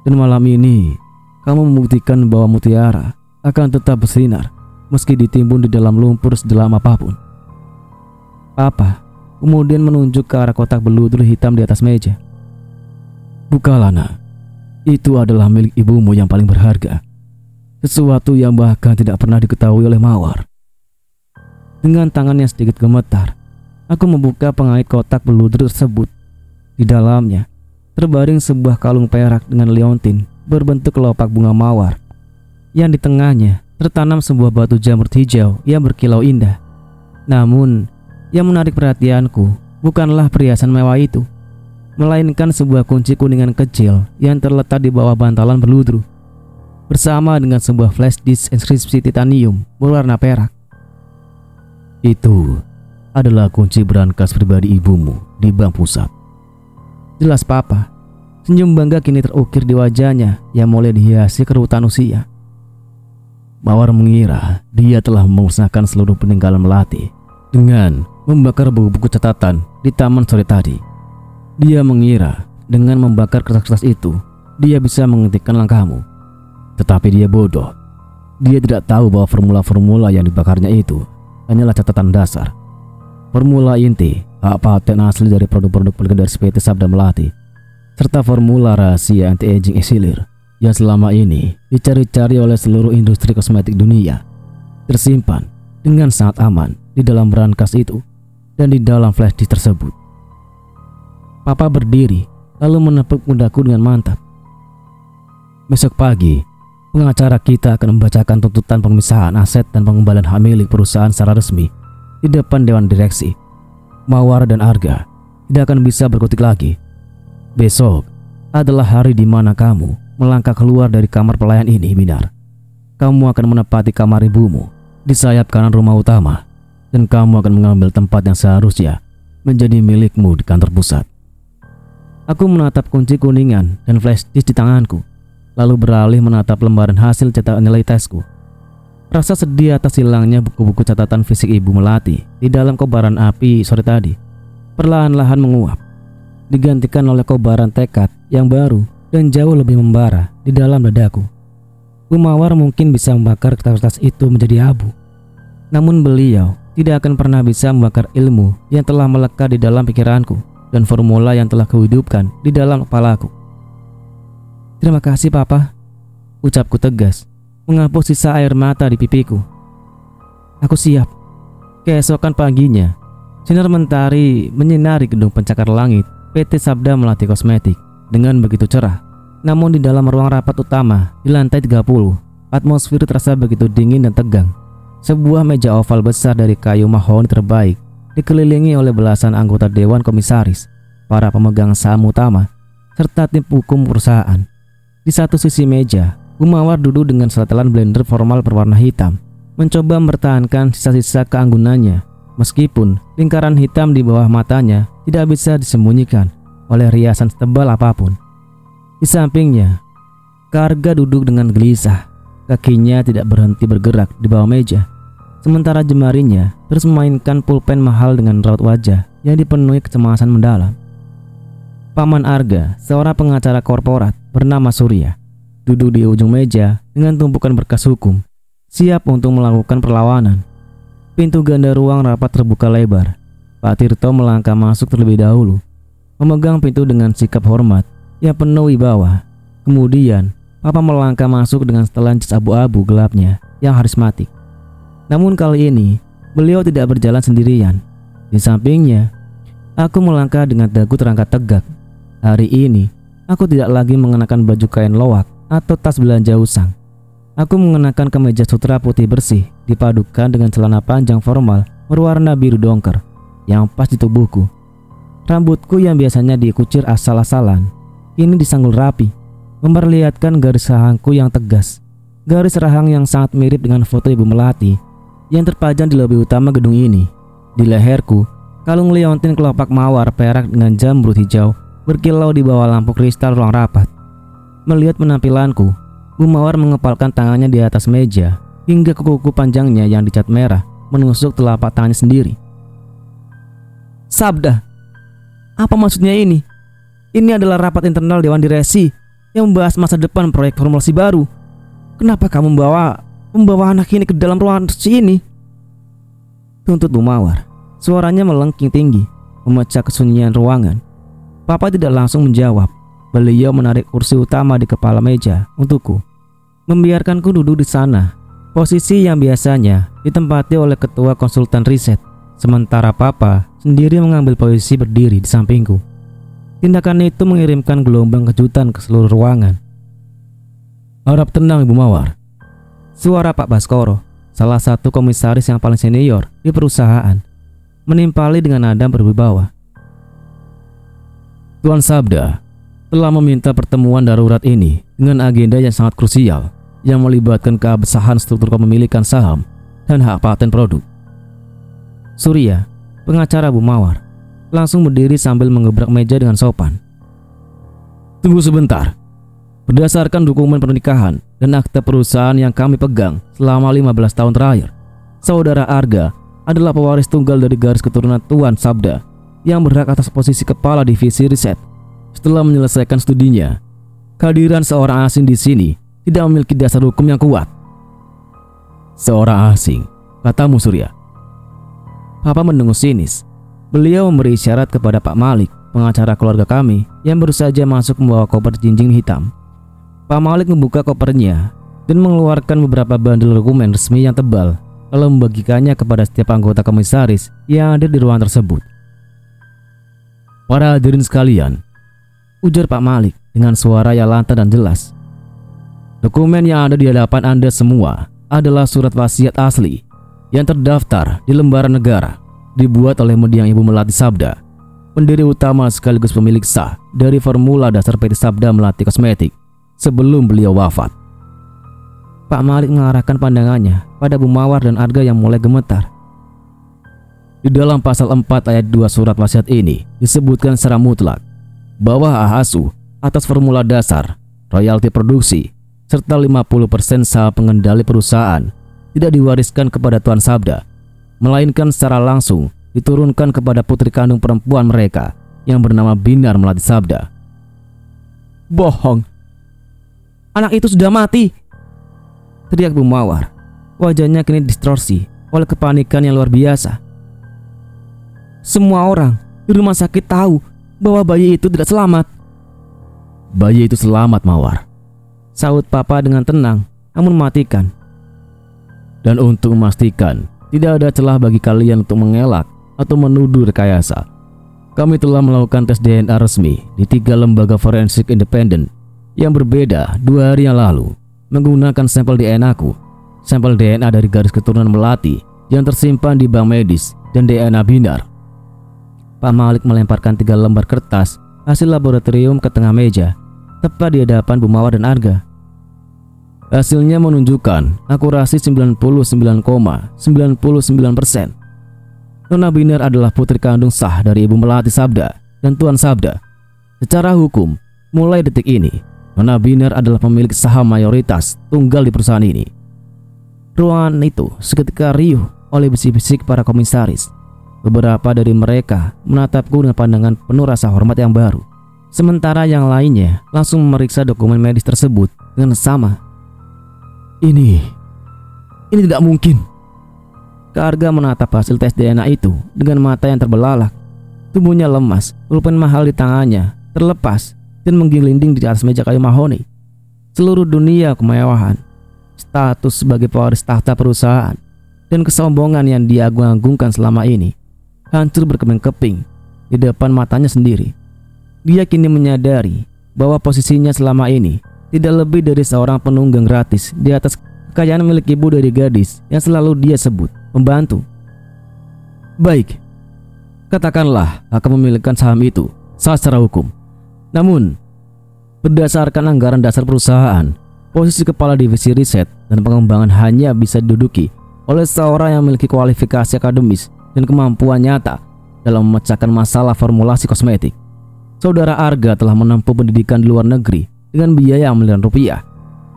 Speaker 2: Dan malam ini kamu membuktikan bahwa mutiara akan tetap bersinar meski ditimbun di dalam lumpur sedalam apapun. Papa kemudian menunjuk ke arah kotak beludur hitam di atas meja. Bukalah, nak. Itu adalah milik ibumu yang paling berharga. Sesuatu yang bahkan tidak pernah diketahui oleh Mawar.
Speaker 1: Dengan tangan yang sedikit gemetar, aku membuka pengait kotak beludur tersebut. Di dalamnya terbaring sebuah kalung perak dengan liontin berbentuk kelopak bunga mawar. Yang di tengahnya tertanam sebuah batu jamrut hijau yang berkilau indah. Namun, yang menarik perhatianku bukanlah perhiasan mewah itu, melainkan sebuah kunci kuningan kecil yang terletak di bawah bantalan berludru, bersama dengan sebuah flash disk inskripsi titanium berwarna perak.
Speaker 2: Itu adalah kunci berangkas pribadi ibumu di bank pusat.
Speaker 1: Jelas Papa. Senyum bangga kini terukir di wajahnya yang mulai dihiasi kerutan usia.
Speaker 2: Mawar mengira dia telah memusnahkan seluruh peninggalan Melati dengan membakar buku-buku catatan di taman sore tadi. Dia mengira dengan membakar kertas-kertas itu dia bisa menghentikan langkahmu. Tetapi dia bodoh. Dia tidak tahu bahwa formula-formula yang dibakarnya itu hanyalah catatan dasar. Formula inti, hak paten asli dari produk-produk legendaris PT Sabda Melati, serta formula rahasia anti-aging eksilir yang selama ini dicari-cari oleh seluruh industri kosmetik dunia, tersimpan dengan sangat aman di dalam brankas itu dan di dalam flash disk tersebut.
Speaker 1: Papa berdiri lalu menepuk pundaku dengan mantap.
Speaker 2: Besok pagi, pengacara kita akan membacakan tuntutan pemisahan aset dan pengembalian hak milik perusahaan secara resmi di depan dewan direksi. Mawar dan Arga tidak akan bisa berkutik lagi. Besok adalah hari di mana kamu melangkah keluar dari kamar pelayan ini, Binar. Kamu akan menempati kamar ibumu di sayap kanan rumah utama, dan kamu akan mengambil tempat yang seharusnya menjadi milikmu di kantor pusat.
Speaker 1: Aku menatap kunci kuningan dan flash disk di tanganku, lalu beralih menatap lembaran hasil cetak nilai tesku. Rasa sedih atas hilangnya buku-buku catatan fisik ibu Melati di dalam kobaran api sore tadi perlahan-lahan menguap. digantikan oleh kobaran tekad yang baru dan jauh lebih membara di dalam dadaku. Bu Mawar mungkin bisa membakar kertas itu menjadi abu, namun beliau tidak akan pernah bisa membakar ilmu yang telah melekat di dalam pikiranku dan formula yang telah kuhidupkan di dalam kepalaku. Terima kasih Papa, ucapku tegas, menghapus sisa air mata di pipiku. Aku siap. Keesokan paginya, sinar mentari menyinari gedung pencakar langit PT Sabda Melati Kosmetik dengan begitu cerah. Namun di dalam ruang rapat utama di lantai 30, atmosfer terasa begitu dingin dan tegang. Sebuah meja oval besar dari kayu mahoni terbaik dikelilingi oleh belasan anggota dewan komisaris, para pemegang saham utama, serta tim hukum perusahaan. Di satu sisi meja, Bu Mawar duduk dengan setelan blender formal berwarna hitam, mencoba mempertahankan sisa-sisa keanggunannya, meskipun lingkaran hitam di bawah matanya tidak bisa disembunyikan oleh riasan setebal apapun. Di sampingnya, Karga duduk dengan gelisah. Kakinya tidak berhenti bergerak di bawah meja, sementara jemarinya terus memainkan pulpen mahal dengan raut wajah yang dipenuhi kecemasan mendalam. Paman Arga, seorang pengacara korporat bernama Surya, duduk di ujung meja dengan tumpukan berkas hukum, siap untuk melakukan perlawanan. Pintu ganda ruang rapat terbuka lebar. Pak Tirto melangkah masuk terlebih dahulu, memegang pintu dengan sikap hormat yang penuh wibawa. Kemudian, Papa melangkah masuk dengan setelan jas abu-abu gelapnya yang harismatik. Namun kali ini, beliau tidak berjalan sendirian. Di sampingnya, aku melangkah dengan dagu terangkat tegak. Hari ini, aku tidak lagi mengenakan baju kain lowak atau tas belanja usang. Aku mengenakan kemeja sutra putih bersih dipadukan dengan celana panjang formal berwarna biru dongker yang pas di tubuhku. Rambutku yang biasanya dikucir asal-asalan ini disanggul rapi, memperlihatkan garis rahangku yang tegas. Garis rahang yang sangat mirip dengan foto Ibu Melati yang terpajang di lobi utama gedung ini. Di leherku, kalung liontin kelopak mawar perak dengan jamrut hijau berkilau di bawah lampu kristal ruang rapat. Melihat penampilanku, Bu Mawar mengepalkan tangannya di atas meja hingga kuku panjangnya yang dicat merah menusuk telapak tangannya sendiri. Sabda, apa maksudnya ini? Ini adalah rapat internal Dewan Direksi yang membahas masa depan proyek formulasi baru. Kenapa kamu membawa anak ini ke dalam ruangan ini? Tuntut Bu Mawar. Suaranya melengking tinggi, memecah kesunyian ruangan. Papa tidak langsung menjawab. Beliau menarik kursi utama di kepala meja untukku, membiarkanku duduk di sana, posisi yang biasanya ditempati oleh ketua konsultan riset. Sementara Papa sendiri mengambil posisi berdiri di sampingku. Tindakan itu mengirimkan gelombang kejutan ke seluruh ruangan. Harap tenang Ibu Mawar. Suara Pak Baskoro, salah satu komisaris yang paling senior di perusahaan, menimpali dengan nada berwibawa. Tuan Sabda telah meminta pertemuan darurat ini dengan agenda yang sangat krusial yang melibatkan keabsahan struktur kepemilikan saham dan hak paten produk. Surya, pengacara Bu Mawar, langsung berdiri sambil mengebrak meja dengan sopan. Tunggu sebentar. Berdasarkan dokumen pernikahan dan akta perusahaan yang kami pegang selama 15 tahun terakhir, Saudara Arga adalah pewaris tunggal dari garis keturunan Tuan Sabda yang berhak atas posisi kepala divisi riset. Setelah menyelesaikan studinya, kehadiran seorang asing di sini tidak memiliki dasar hukum yang kuat. Seorang asing, katamu Surya. Papa mendengus sinis. Beliau memberi isyarat kepada Pak Malik, pengacara keluarga kami, yang baru saja masuk membawa koper jinjing hitam. Pak Malik membuka kopernya dan mengeluarkan beberapa bandel dokumen resmi yang tebal, lalu membagikannya kepada setiap anggota komisaris yang ada di ruang tersebut. Para hadirin sekalian, ujar Pak Malik dengan suara yang lantang dan jelas. Dokumen yang ada di hadapan Anda semua adalah surat wasiat asli yang terdaftar di lembaran negara, dibuat oleh mendiang Ibu Melati Sabda, pendiri utama sekaligus pemilik sah dari formula dasar PT Sabda Melati Kosmetik sebelum beliau wafat. Pak Malik mengarahkan pandangannya pada Bu Mawar dan Arga yang mulai gemetar. Di dalam pasal 4 ayat 2 surat wasiat ini disebutkan secara mutlak bahwa hak asuh atas formula dasar, royalti produksi, serta 50% saham pengendali perusahaan tidak diwariskan kepada Tuan Sabda, melainkan secara langsung diturunkan kepada putri kandung perempuan mereka
Speaker 2: yang bernama Binar Melati Sabda.
Speaker 1: Bohong. Anak itu sudah mati, teriak Bu Mawar. Wajahnya kini distorsi oleh kepanikan yang luar biasa. Semua orang di rumah sakit tahu bahwa bayi itu tidak selamat.
Speaker 2: Bayi itu selamat, Mawar,
Speaker 1: Sahut Papa dengan tenang namun mematikan.
Speaker 2: Dan untuk memastikan tidak ada celah bagi kalian untuk mengelak atau menuduh rekayasa, kami telah melakukan tes DNA resmi di 3 lembaga forensik independen yang berbeda 2 hari yang lalu menggunakan sampel DNA-ku, sampel DNA dari garis keturunan Melati yang tersimpan di bank medis, dan DNA Binar.
Speaker 1: Pak Malik melemparkan 3 lembar kertas hasil laboratorium ke tengah meja, tepat di hadapan Bu Mawar dan Arga.
Speaker 2: Hasilnya menunjukkan akurasi 99,99%. Nona Binar adalah putri kandung sah dari Ibu Melati Sabda dan Tuan Sabda. Secara hukum, mulai detik ini, Nona Binar adalah pemilik saham mayoritas tunggal di perusahaan ini.
Speaker 1: Ruangan itu seketika riuh oleh bisik-bisik para komisaris. Beberapa dari mereka menatapku dengan pandangan penuh rasa hormat yang baru. Sementara yang lainnya langsung memeriksa dokumen medis tersebut dengan sama.
Speaker 2: Ini tidak mungkin.
Speaker 1: Kak Arga menatap hasil tes DNA itu dengan mata yang terbelalak. Tubuhnya lemas, pulpen mahal di tangannya terlepas dan menggelinding di atas meja kayu mahoni. Seluruh dunia kemewahan, status sebagai pewaris tahta perusahaan, dan kesombongan yang diagung-agungkan selama ini hancur berkeping-keping di depan matanya sendiri. Dia kini menyadari bahwa posisinya selama ini tidak lebih dari seorang penunggang gratis di atas kekayaan milik ibu dari gadis yang selalu dia sebut pembantu.
Speaker 2: Baik, katakanlah akan memiliki saham itu sah secara hukum. Namun, berdasarkan anggaran dasar perusahaan, posisi kepala divisi riset dan pengembangan hanya bisa diduduki oleh seorang yang memiliki kualifikasi akademis dan kemampuan nyata dalam memecahkan masalah formulasi kosmetik. Saudara Arga telah menempuh pendidikan di luar negeri dengan biaya miliaran rupiah.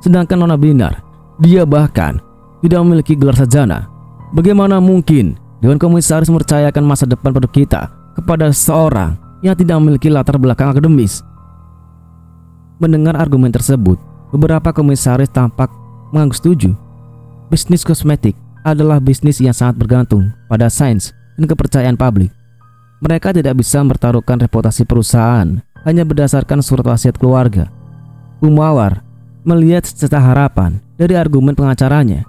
Speaker 2: Sedangkan Nona Binar, dia bahkan tidak memiliki gelar sarjana. Bagaimana mungkin Dewan Komisaris mempercayakan masa depan produk kita kepada seorang yang tidak memiliki latar belakang akademis?
Speaker 1: Mendengar argumen tersebut, beberapa komisaris tampak mengangguk setuju. Bisnis kosmetik adalah bisnis yang sangat bergantung pada sains dan kepercayaan publik. Mereka tidak bisa mempertaruhkan reputasi perusahaan hanya berdasarkan surat wasiat keluarga. Bu Mawar melihat secerca harapan dari argumen pengacaranya.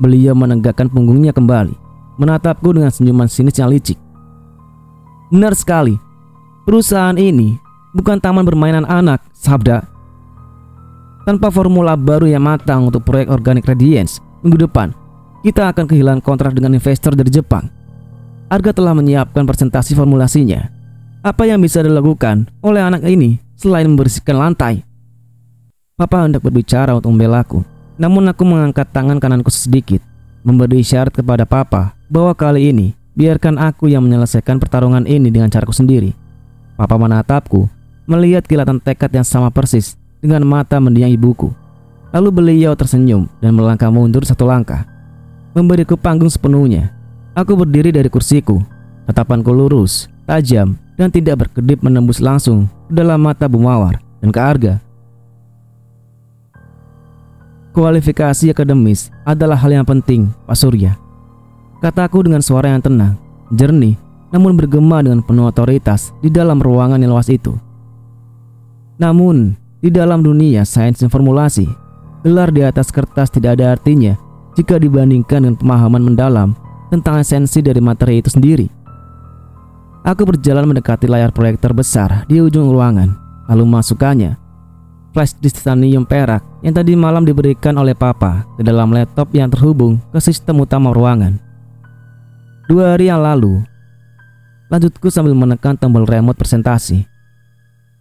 Speaker 1: Beliau menegakkan punggungnya kembali, menatapku dengan senyuman sinis yang licik. Benar sekali, perusahaan ini bukan taman bermainan anak, Sabda. Tanpa formula baru yang matang untuk proyek Organic Radiance minggu depan, kita akan kehilangan kontrak dengan investor dari Jepang. Arga telah menyiapkan presentasi formulasinya. Apa yang bisa dilakukan oleh anak ini selain membersihkan lantai? Papa hendak berbicara untuk membelaku, namun aku mengangkat tangan kananku sedikit, memberi isyarat kepada Papa bahwa kali ini biarkan aku yang menyelesaikan pertarungan ini dengan caraku sendiri. Papa menatapku, melihat kilatan tekad yang sama persis dengan mata mendiang ibuku. Lalu beliau tersenyum dan melangkah mundur 1 langkah, memberiku panggung sepenuhnya. Aku berdiri dari kursiku, tatapanku lurus, tajam, dan tidak berkedip menembus langsung ke dalam mata Bu Mawar dan Kak Arga. Kualifikasi akademis adalah hal yang penting, Pak Surya, kataku dengan suara yang tenang, jernih, namun bergema dengan penuh otoritas di dalam ruangan yang luas itu. Namun, di dalam dunia sains informasi, gelar di atas kertas tidak ada artinya jika dibandingkan dengan pemahaman mendalam tentang esensi dari materi itu sendiri. Aku berjalan mendekati layar proyektor besar di ujung ruangan, lalu masukkannya flash disk titanium perak yang tadi malam diberikan oleh Papa ke dalam laptop yang terhubung ke sistem utama ruangan. 2 hari yang lalu, lanjutku sambil menekan tombol remote presentasi.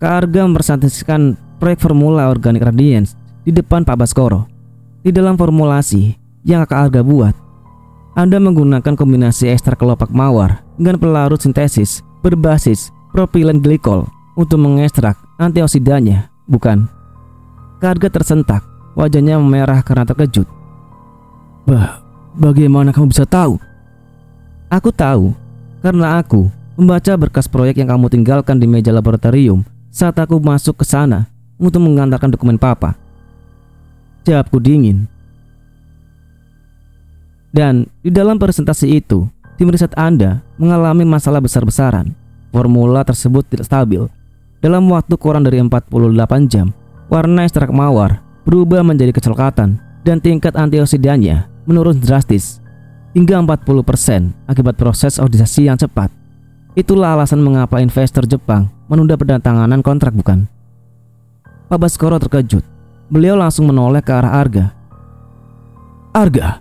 Speaker 1: Kak Arga mempresentasikan proyek formula Organic Radiance di depan Pak Baskoro. Di dalam formulasi yang Kak Arga buat, Anda menggunakan kombinasi ekstrak kelopak mawar dengan pelarut sintesis berbasis propilen glikol untuk mengekstrak antioksidanya, bukan? Kak Arga tersentak, wajahnya memerah karena terkejut.
Speaker 2: Bagaimana kamu bisa tahu?
Speaker 1: Aku tahu, karena aku membaca berkas proyek yang kamu tinggalkan di meja laboratorium saat aku masuk ke sana untuk mengantarkan dokumen papa. Jawabku dingin. Dan di dalam presentasi itu, tim riset Anda mengalami masalah besar-besaran. Formula tersebut tidak stabil. Dalam waktu kurang dari 48 jam, warna ekstrak mawar berubah menjadi kecoklatan dan tingkat antioksidannya menurun drastis hingga 40% akibat proses oksidasi yang cepat. Itulah alasan mengapa investor Jepang menunda penandatanganan kontrak, bukan? Pak Baskoro terkejut. Beliau langsung menoleh ke arah Arga.
Speaker 2: Arga,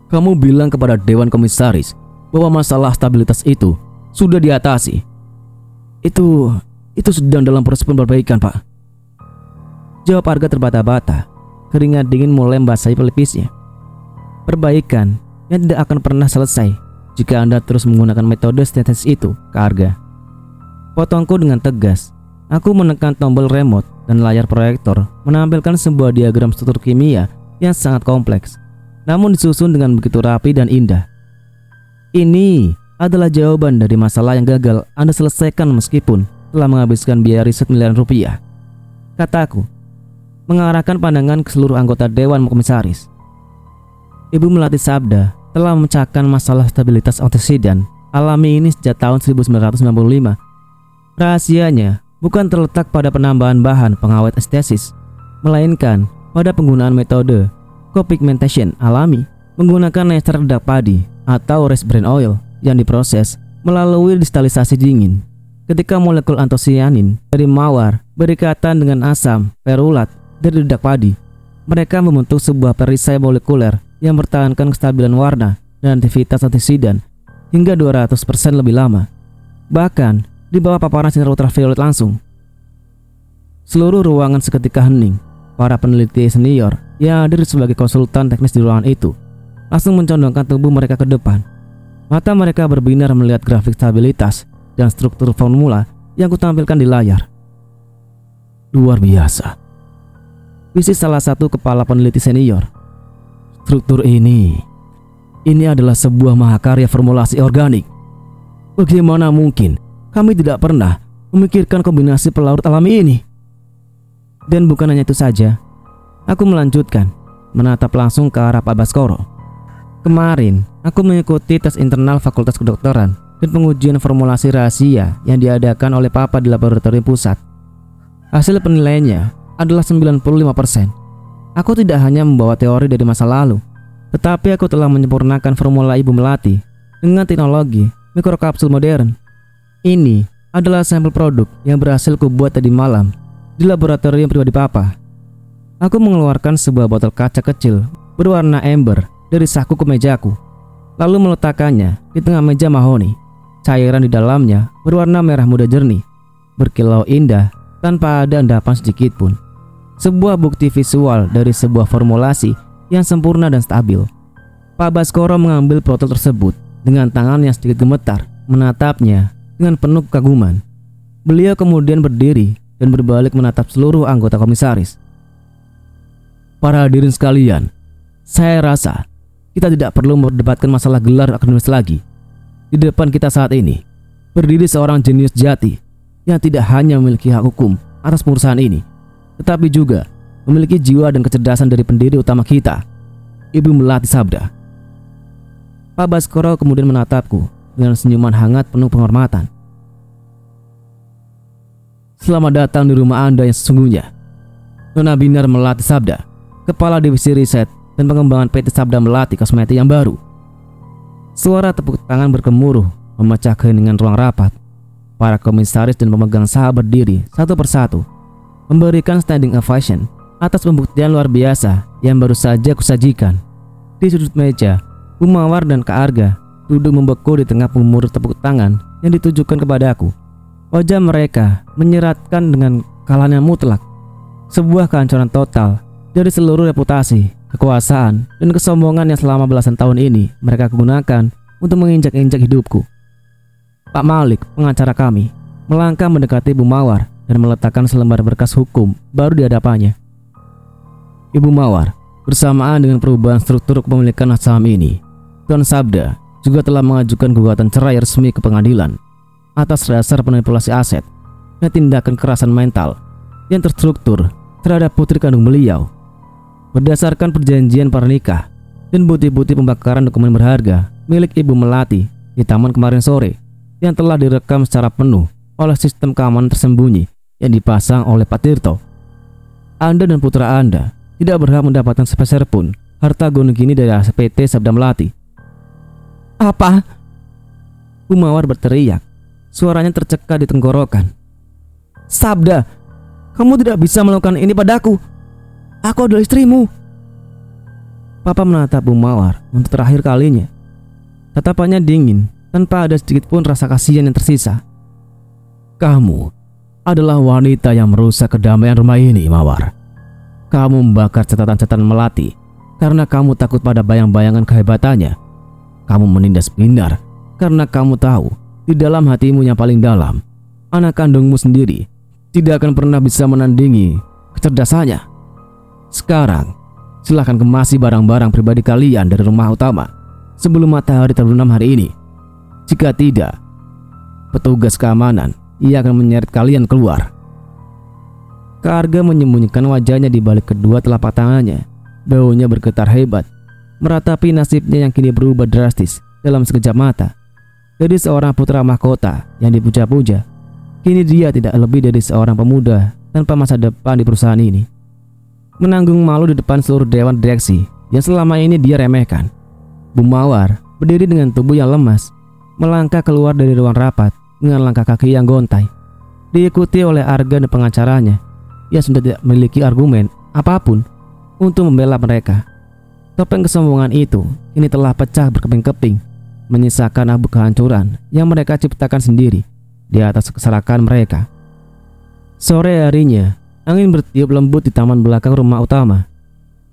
Speaker 2: kamu bilang kepada Dewan Komisaris bahwa masalah stabilitas itu sudah diatasi.
Speaker 1: Itu sedang dalam proses perbaikan, Pak. Jawab Arga terbata-bata. Keringat dingin mulai membasahi pelipisnya. Perbaikan yang tidak akan pernah selesai jika Anda terus menggunakan metode sintesis itu, Kak Arga. Potongku dengan tegas. Aku menekan tombol remote dan layar proyektor menampilkan sebuah diagram struktur kimia yang sangat kompleks, namun disusun dengan begitu rapi dan indah. Ini adalah jawaban dari masalah yang gagal Anda selesaikan meskipun telah menghabiskan biaya riset miliaran rupiah, kataku, mengarahkan pandangan ke seluruh anggota Dewan Komisaris. Ibu Melati Sabda telah memecahkan masalah stabilitas antioksidan alami ini sejak tahun 1995. Rahasianya bukan terletak pada penambahan bahan pengawet estesis, melainkan pada penggunaan metode co-pigmentation alami menggunakan ekstrak dedak padi atau rice bran oil yang diproses melalui distalisasi dingin. Ketika molekul antosianin dari mawar berikatan dengan asam ferulat dari dedak padi, mereka membentuk sebuah perisai molekuler yang mempertahankan kestabilan warna dan aktivitas antioksidan hingga 200% lebih lama, bahkan di bawah paparan sinar ultraviolet langsung. Seluruh ruangan seketika hening. Para peneliti senior yang hadir sebagai konsultan teknis di ruangan itu langsung mencondongkan tubuh mereka ke depan. Mata mereka berbinar melihat grafik stabilitas dan struktur formula yang kutampilkan di layar.
Speaker 2: Luar biasa,
Speaker 1: bisik salah satu kepala peneliti senior.
Speaker 2: Struktur ini adalah sebuah mahakarya formulasi organik. Bagaimana mungkin kami tidak pernah memikirkan kombinasi pelarut alami ini?
Speaker 1: Dan bukan hanya itu saja, aku melanjutkan, menatap langsung ke arah Pak Baskoro. Kemarin, aku mengikuti tes internal Fakultas Kedokteran dan pengujian formulasi rahasia yang diadakan oleh Papa di laboratorium pusat. Hasil penilaiannya adalah 95%. Aku tidak hanya membawa teori dari masa lalu, tetapi aku telah menyempurnakan formula Ibu Melati dengan teknologi mikrokapsul modern. Ini adalah sampel produk yang berhasil kubuat tadi malam di laboratorium pribadi Papa. Aku mengeluarkan sebuah botol kaca kecil berwarna ember dari saku kemejaku, lalu meletakkannya di tengah meja mahoni. Cairan di dalamnya berwarna merah muda jernih, berkilau indah tanpa ada endapan sedikit pun. Sebuah bukti visual dari sebuah formulasi yang sempurna dan stabil. Pak Baskoro mengambil botol tersebut dengan tangan yang sedikit gemetar, menatapnya dengan penuh kekaguman. Beliau kemudian berdiri dan berbalik menatap seluruh anggota komisaris.
Speaker 2: Para hadirin sekalian, saya rasa kita tidak perlu memperdebatkan masalah gelar akademis lagi. Di depan kita saat ini berdiri seorang jenius jati yang tidak hanya memiliki hak hukum atas perusahaan ini, tetapi juga memiliki jiwa dan kecerdasan dari pendiri utama kita, Ibu Melati Sabda.
Speaker 1: Pak Baskoro kemudian menatapku dengan senyuman hangat penuh penghormatan.
Speaker 2: Selamat datang di rumah Anda yang sesungguhnya, Nona Binar Melati Sabda, Kepala Divisi Riset dan Pengembangan PT Sabda Melati Kosmetik yang baru.
Speaker 1: Suara tepuk tangan bergemuruh memecah keheningan ruang rapat. Para komisaris dan pemegang saham berdiri satu persatu, memberikan standing ovation atas pembuktian luar biasa yang baru saja kusajikan. Di sudut meja, Bu Mawar dan Kak Arga duduk membeku di tengah pengumur tepuk tangan yang ditujukan kepadaku. Wajah mereka menyeratkan dengan kekalahan yang mutlak. Sebuah kehancuran total dari seluruh reputasi, kekuasaan, dan kesombongan yang selama belasan tahun ini mereka gunakan untuk menginjak-injak hidupku. Pak Malik, pengacara kami, melangkah mendekati Bu Mawar dan meletakkan selembar berkas hukum baru di hadapannya. Ibu Mawar, bersamaan dengan perubahan struktur kepemilikan saham ini, Tuan Sabda juga telah mengajukan gugatan cerai resmi ke pengadilan. atas dasar manipulasi aset dan tindakan kekerasan mental yang terstruktur terhadap putri kandung beliau. Berdasarkan perjanjian pernikah dan bukti-bukti pembakaran dokumen berharga milik Ibu Melati di taman kemarin sore yang telah direkam secara penuh oleh sistem keamanan tersembunyi yang dipasang oleh Pak Tirto, Anda dan putra Anda tidak berhak mendapatkan sepeser pun harta gunung kini dari aset PT Sabda Melati. Apa? Bu Mawar berteriak, suaranya tercekat di tenggorokan. Sabda, kamu tidak bisa melakukan ini padaku. Aku adalah istrimu. Papa menatap Bu Mawar untuk terakhir kalinya. Tatapannya dingin, tanpa ada sedikit pun rasa kasihan yang tersisa.
Speaker 2: Kamu adalah wanita yang merusak kedamaian rumah ini, Mawar. Kamu membakar catatan-catatan Melati karena kamu takut pada bayang-bayangan kehebatannya. Kamu menindas Binar karena kamu tahu di dalam hatimu yang paling dalam, anak kandungmu sendiri tidak akan pernah bisa menandingi kecerdasannya. Sekarang, silahkan kemasi barang-barang pribadi kalian dari rumah utama sebelum matahari terbenam hari ini. Jika tidak, petugas keamanan ia akan menyeret kalian keluar.
Speaker 1: Karga menyembunyikan wajahnya di balik kedua telapak tangannya. Baunya bergetar hebat, meratapi nasibnya yang kini berubah drastis dalam sekejap mata. Dari seorang putra mahkota yang dipuja-puja, kini dia tidak lebih dari seorang pemuda tanpa masa depan di perusahaan ini. Menanggung malu di depan seluruh dewan direksi yang selama ini dia remehkan. Bu Mawar berdiri dengan tubuh yang lemas, melangkah keluar dari ruang rapat dengan langkah kaki yang gontai, diikuti oleh Arga dan pengacaranya. Ia sudah tidak memiliki argumen apapun untuk membela mereka. Topeng kesombongan itu kini telah pecah berkeping-keping, menyisakan abu kehancuran yang mereka ciptakan sendiri di atas keserakan mereka. Sore harinya, angin bertiup lembut di taman belakang rumah utama.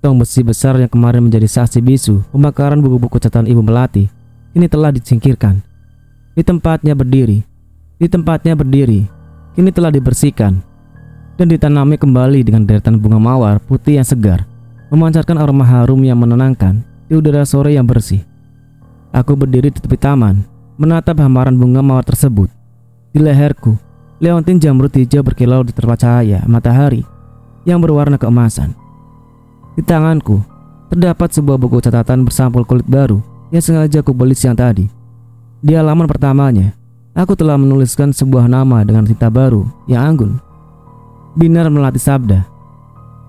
Speaker 1: Tong besi besar yang kemarin menjadi saksi bisu pembakaran buku-buku catatan Ibu Melati kini telah disingkirkan. Di tempatnya berdiri, kini telah dibersihkan dan ditanami kembali dengan deretan bunga mawar putih yang segar, memancarkan aroma harum yang menenangkan di udara sore yang bersih. Aku berdiri di tepi taman, menatap hamparan bunga mawar tersebut. Di leherku, leontin jamrut hijau berkilau di terpa cahaya matahari yang berwarna keemasan. Di tanganku, terdapat sebuah buku catatan bersampul kulit baru yang sengaja aku beli siang tadi. Di halaman pertamanya, aku telah menuliskan sebuah nama dengan tinta baru yang anggun. Binar Melati Sabda.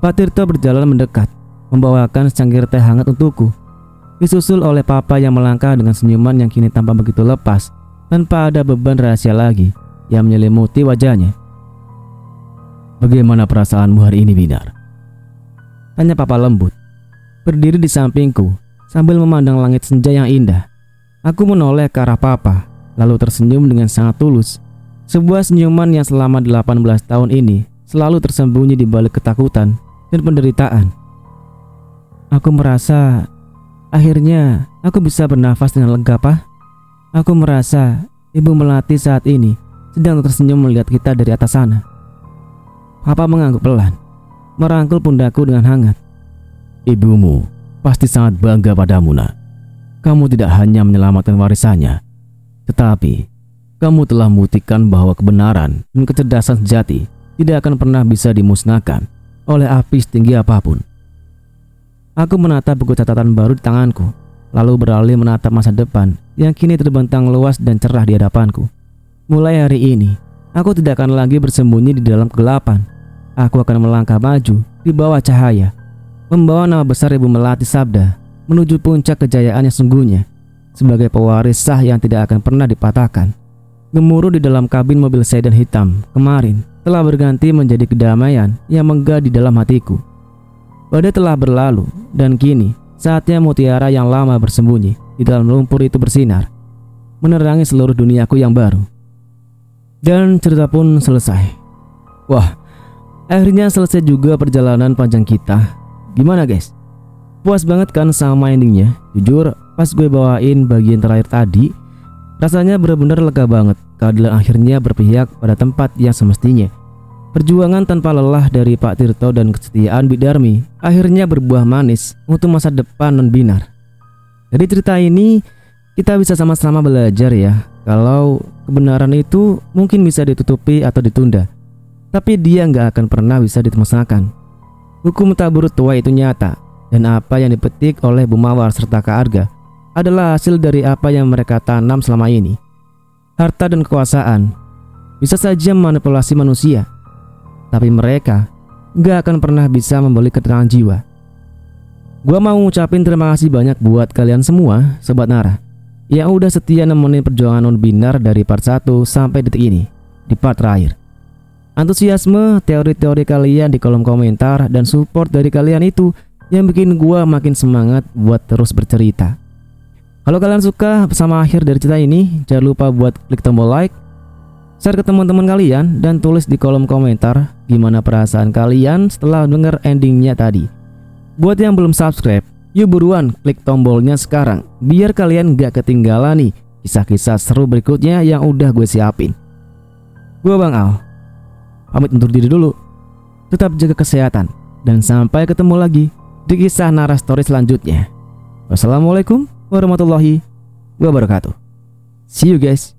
Speaker 1: Pak Tirto berjalan mendekat, membawakan secangkir teh hangat untukku, disusul oleh Papa yang melangkah dengan senyuman yang kini tampak begitu lepas, tanpa ada beban rahasia lagi yang menyelimuti wajahnya.
Speaker 2: Bagaimana perasaanmu hari ini, Binar?
Speaker 1: Tanya Papa lembut, berdiri di sampingku sambil memandang langit senja yang indah. Aku menoleh ke arah Papa, lalu tersenyum dengan sangat tulus. Sebuah senyuman yang selama 18 tahun ini selalu tersembunyi di balik ketakutan dan penderitaan. Aku merasa akhirnya aku bisa bernafas dengan lega, Pak. Aku merasa Ibu Melati saat ini sedang tersenyum melihat kita dari atas sana. Papa mengangguk pelan, merangkul pundakku dengan hangat.
Speaker 2: Ibumu pasti sangat bangga padamu, Nak. Kamu tidak hanya menyelamatkan warisannya, tetapi kamu telah membuktikan bahwa kebenaran dan kecerdasan sejati tidak akan pernah bisa dimusnahkan oleh api setinggi apapun. Aku menatap buku catatan baru di tanganku, lalu beralih menatap masa depan yang kini terbentang luas dan cerah di hadapanku. Mulai hari ini, aku tidak akan lagi bersembunyi di dalam kegelapan. Aku akan melangkah maju di bawah cahaya, membawa nama besar Ibu Melati Sabda menuju puncak kejayaan yang sungguhnya, sebagai pewaris sah yang tidak akan pernah dipatahkan. Gemuruh di dalam kabin mobil sedan hitam kemarin telah berganti menjadi kedamaian yang megah di dalam hatiku. Badai telah berlalu dan kini saatnya mutiara yang lama bersembunyi di dalam lumpur itu bersinar, menerangi seluruh duniaku yang baru. Dan cerita pun selesai. Wah, akhirnya selesai juga perjalanan panjang kita. Gimana guys? Puas banget kan sama endingnya? Jujur, pas gue bawain bagian terakhir tadi, rasanya benar-benar lega banget. Keadilan akhirnya berpihak pada tempat yang semestinya. Perjuangan tanpa lelah dari Pak Tirto dan kesetiaan Bidarmi akhirnya berbuah manis untuk masa depan non Binar. Dari cerita ini kita bisa sama-sama belajar ya,
Speaker 1: kalau kebenaran itu mungkin bisa ditutupi atau ditunda, tapi dia nggak akan pernah bisa dimusnahkan. Hukum tabur tua itu nyata, dan apa yang dipetik oleh Bu Mawar serta Kak Arga adalah hasil dari apa yang mereka tanam selama ini. Harta dan kekuasaan bisa saja manipulasi manusia, tapi mereka nggak akan pernah bisa membeli ketenangan jiwa. Gua mau ngucapin terima kasih banyak buat kalian semua, Sobat Nara, yang udah setia nemenin perjuangan non-binar dari part 1 sampai detik ini, di part terakhir. Antusiasme, teori-teori kalian di kolom komentar, dan support dari kalian itu yang bikin gua makin semangat buat terus bercerita. Kalau kalian suka sama akhir dari cerita ini, jangan lupa buat klik tombol like, share ke teman-teman kalian, dan tulis di kolom komentar gimana perasaan kalian setelah denger endingnya tadi. Buat yang belum subscribe, yuk buruan klik tombolnya sekarang, biar kalian gak ketinggalan nih kisah-kisah seru berikutnya yang udah gue siapin. Gue Bang Al, pamit undur diri dulu. Tetap jaga kesehatan, dan sampai ketemu lagi di kisah Nara Story selanjutnya. Wassalamualaikum warahmatullahi wabarakatuh. See you guys.